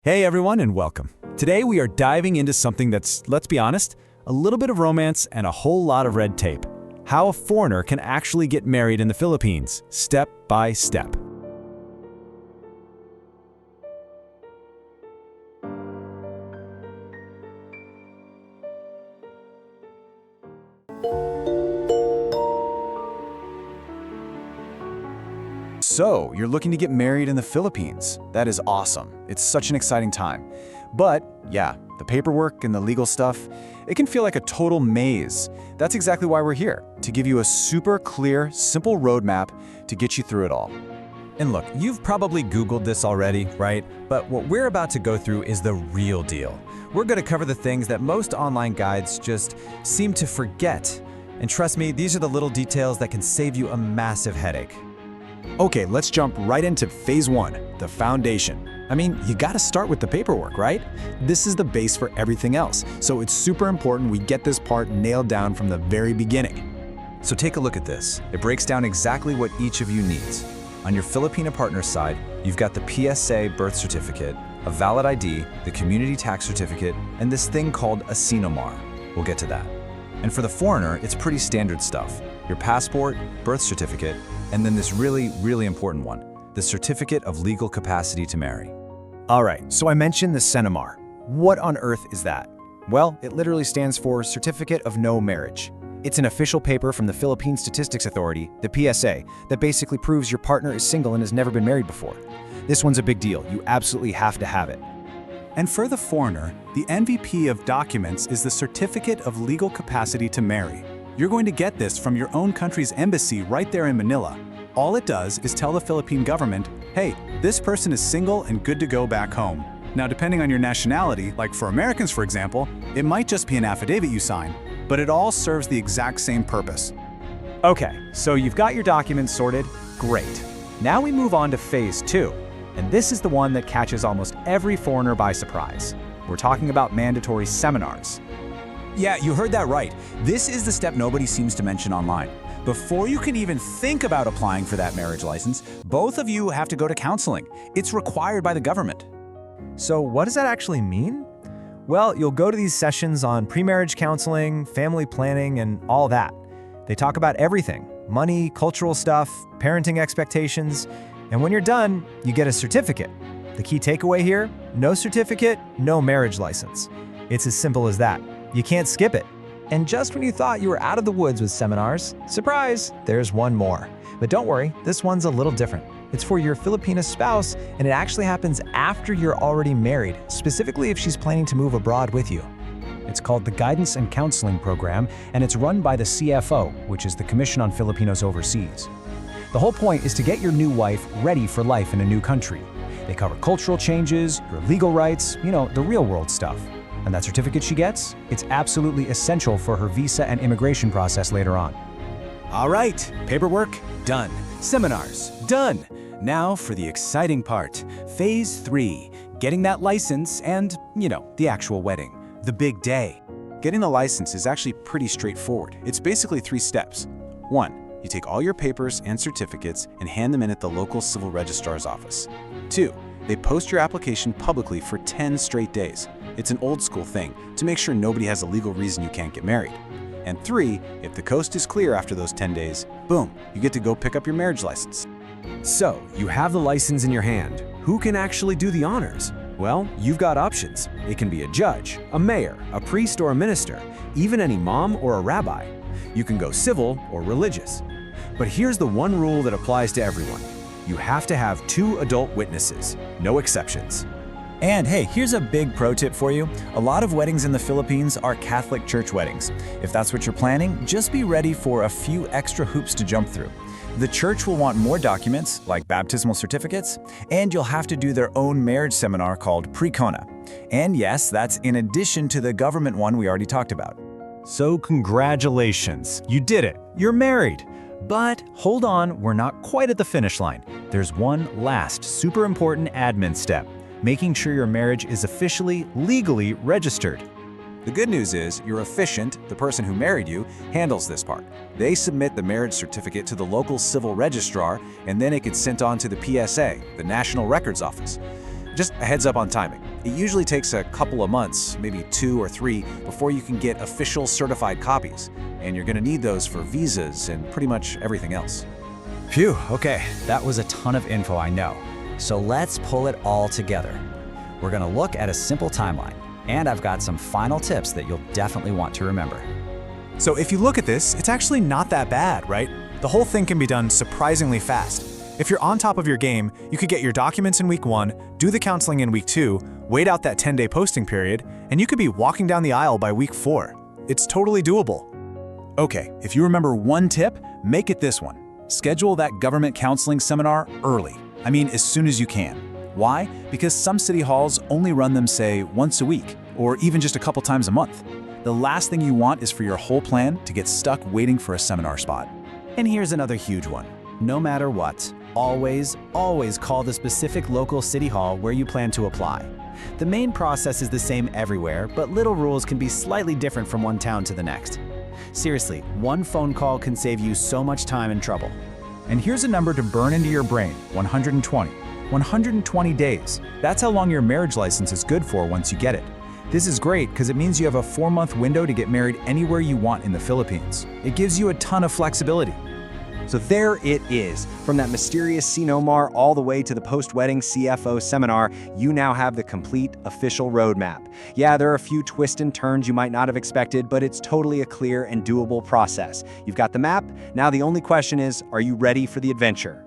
Hey everyone and welcome. Today we are diving into something that's, let's be honest, a little bit of romance and a whole lot of red tape. How a foreigner can actually get married in the Philippines, step by step. So, you're looking to get married in the Philippines. That is awesome. It's such an exciting time. But, yeah, the paperwork and the legal stuff, it can feel like a total maze. That's exactly why we're here, to give you a super clear, simple roadmap to get you through it all. And look, you've probably Googled this already, right? But what we're about to go through is the real deal. We're going to cover the things that most online guides just seem to forget. And trust me, these are the little details that can save you a massive headache. Okay, let's jump right into phase one, the foundation. I mean, you gotta start with the paperwork, right? This is the base for everything else, so it's super important we get this part nailed down from the very beginning. So take a look at this. It breaks down exactly what each of you needs. On your Filipina partner side, you've got the PSA birth certificate, a valid ID, the community tax certificate, and this thing called a Sinomar. We'll get to that. And for the foreigner, it's pretty standard stuff. Your passport, birth certificate, and then this really important one, the certificate of legal capacity to marry. All right, so I mentioned the Sinomar. What on earth is that? Well, it literally stands for Certificate of No Marriage. It's an official paper from the Philippine Statistics Authority, the PSA, that basically proves your partner is single and has never been married before. This one's a big deal. You absolutely have to have it. And for the foreigner, the MVP of documents is the Certificate of Legal Capacity to Marry. You're going to get this from your own country's embassy right there in Manila. All it does is tell the Philippine government, hey, this person is single and good to go back home. Now, depending on your nationality, like for Americans, for example, it might just be an affidavit you sign, but it all serves the exact same purpose. Okay, so you've got your documents sorted, great. Now we move on to phase two, and this is the one that catches almost every foreigner by surprise. We're talking about mandatory seminars. Yeah, you heard that right. This is the step nobody seems to mention online. Before you can even think about applying for that marriage license, both of you have to go to counseling. It's required by the government. So what does that actually mean? Well, you'll go to these sessions on pre-marriage counseling, family planning, and all that. They talk about everything: money, cultural stuff, parenting expectations, and when you're done, you get a certificate. The key takeaway here: no certificate, no marriage license. It's as simple as that. You can't skip it. And just when you thought you were out of the woods with seminars, surprise, there's one more. But don't worry, this one's a little different. It's for your Filipina spouse, and it actually happens after you're already married, specifically if she's planning to move abroad with you. It's called the Guidance and Counseling Program, and it's run by the CFO, which is the Commission on Filipinos Overseas. The whole point is to get your new wife ready for life in a new country. They cover cultural changes, your legal rights, the real world stuff. And that certificate she gets, it's absolutely essential for her visa and immigration process later on. All right, paperwork, done. Seminars, done. Now for the exciting part, phase three, getting that license and, the actual wedding, the big day. Getting the license is actually pretty straightforward. It's basically 3 steps. 1, you take all your papers and certificates and hand them in at the local civil registrar's office. 2, they post your application publicly for 10 straight days. It's an old school thing to make sure nobody has a legal reason you can't get married. And 3, if the coast is clear after those 10 days, boom, you get to go pick up your marriage license. So, you have the license in your hand. Who can actually do the honors? Well, you've got options. It can be a judge, a mayor, a priest or a minister, even an imam or a rabbi. You can go civil or religious. But here's the one rule that applies to everyone. You have to have 2 adult witnesses, no exceptions. And hey, here's a big pro tip for you. A lot of weddings in the Philippines are Catholic church weddings. If that's what you're planning, just be ready for a few extra hoops to jump through. The church will want more documents, like baptismal certificates, and you'll have to do their own marriage seminar called Pre-Cona. And yes, that's in addition to the government one we already talked about. So congratulations, you did it, you're married. But hold on, we're not quite at the finish line. There's one last super important admin step: making sure your marriage is officially, legally registered. The good news is your officiant, the person who married you, handles this part. They submit the marriage certificate to the local civil registrar, and then it gets sent on to the PSA, the National Records Office. Just a heads up on timing. It usually takes a couple of months, maybe 2 or 3, before you can get official certified copies. And you're gonna need those for visas and pretty much everything else. Phew, okay, that was a ton of info, I know. So let's pull it all together. We're gonna look at a simple timeline, and I've got some final tips that you'll definitely want to remember. So if you look at this, it's actually not that bad, right? The whole thing can be done surprisingly fast. If you're on top of your game, you could get your documents in week 1, do the counseling in week 2, wait out that 10-day posting period, and you could be walking down the aisle by week 4. It's totally doable. Okay, if you remember one tip, make it this one. Schedule that government counseling seminar early. I mean, as soon as you can. Why? Because some city halls only run them, say, once a week, or even just a couple times a month. The last thing you want is for your whole plan to get stuck waiting for a seminar spot. And here's another huge one. No matter what, always call the specific local city hall where you plan to apply. The main process is the same everywhere, but little rules can be slightly different from one town to the next. Seriously, one phone call can save you so much time and trouble. And here's a number to burn into your brain, 120. 120 days. That's how long your marriage license is good for once you get it. This is great because it means you have a 4-month window to get married anywhere you want in the Philippines. It gives you a ton of flexibility. So there it is. From that mysterious CNOMAR all the way to the post-wedding CFO seminar, you now have the complete official roadmap. Yeah, there are a few twists and turns you might not have expected, but it's totally a clear and doable process. You've got the map. Now the only question is, are you ready for the adventure?